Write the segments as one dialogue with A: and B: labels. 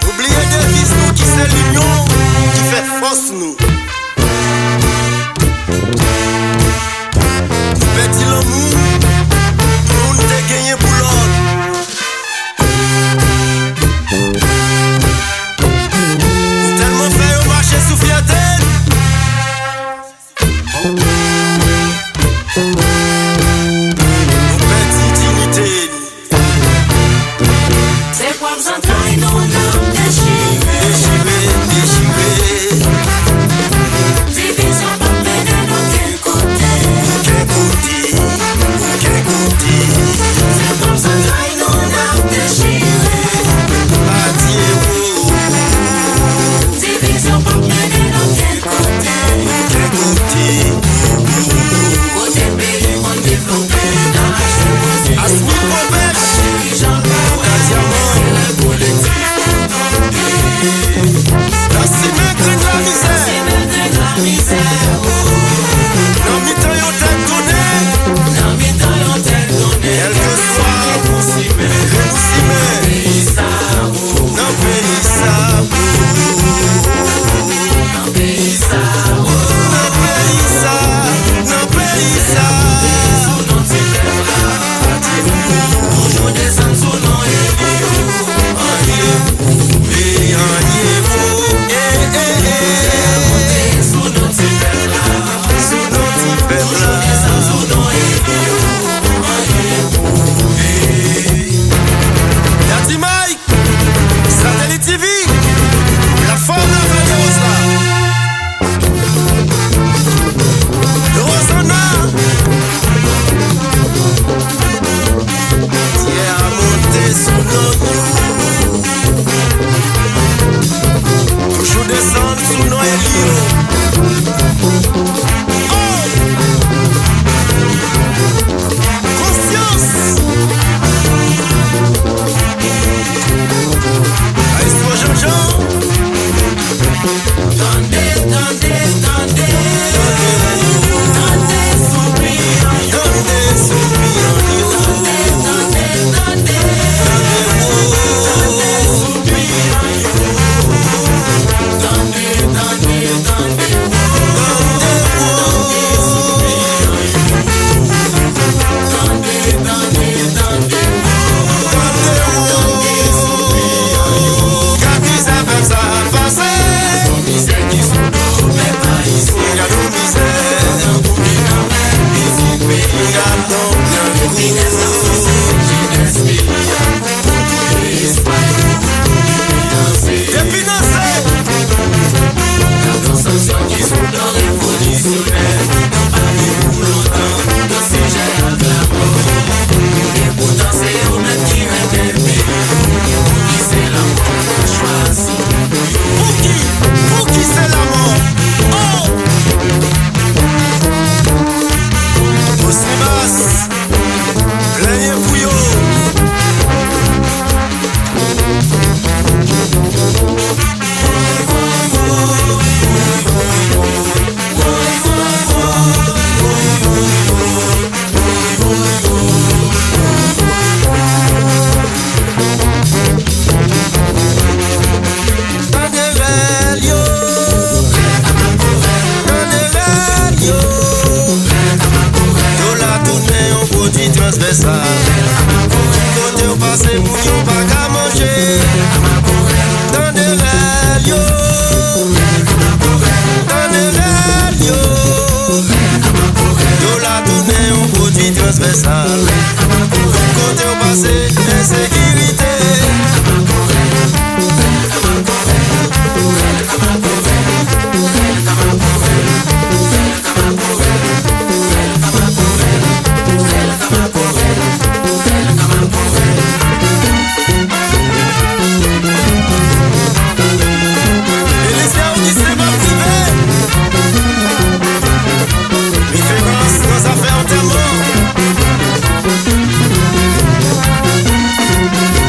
A: Oubliez devise nous qui c'est l'union qui fait force nous. Petit l'amour, nous t'ai gagné pour l'autre. Tellement fait au marché sous fierté.
B: C'est quoi vous entendez nos noms déchirés? Division pas mener dans quel côté? C'est quoi vous entendez nos noms déchirés? Division pas mener dans quel côté? Côté pays, on développé dans la chose.
A: Asmi Popech, Jean-Claude
B: politique.
A: la ciment de la misère. Dans mi-temps yon tête donnée. Elle que soit nous ciment. Dans pays ça. Yadi Mike, Satellite TV, la forme la fameuse là. Rosanna, tiens à monter sous nos roues. Toujours descendre sous nos hélios. Conscience. Aïe-toi Jean-Jean. Pour qui c'est la mort? Oh! Osnimas, plein bouillot. Transversal. Côté au passé, moun yo pas qu'à manger. Dans des rêves, yo. Dans des rêves, yo. Yo la tournée, on produit transversal. Côté au passé, insécurité.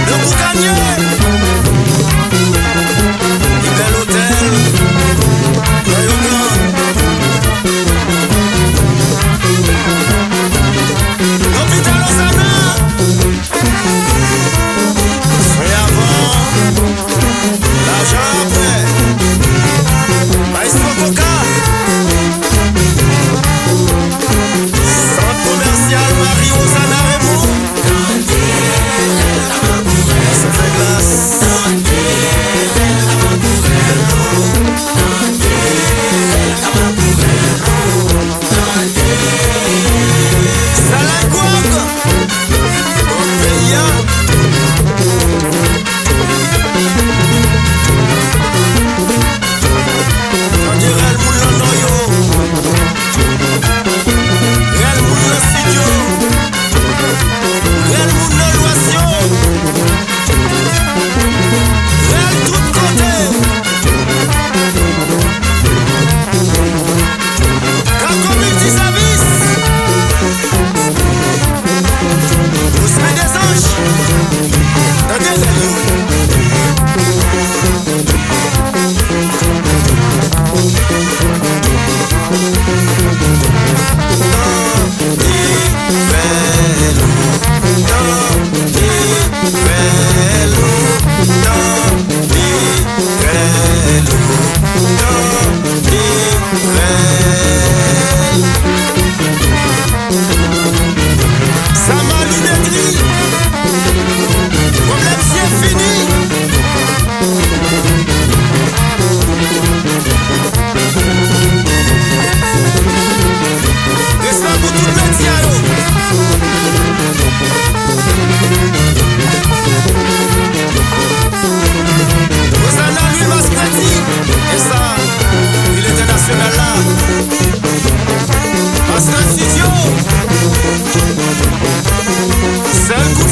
A: Le boucanier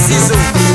A: ciseaux.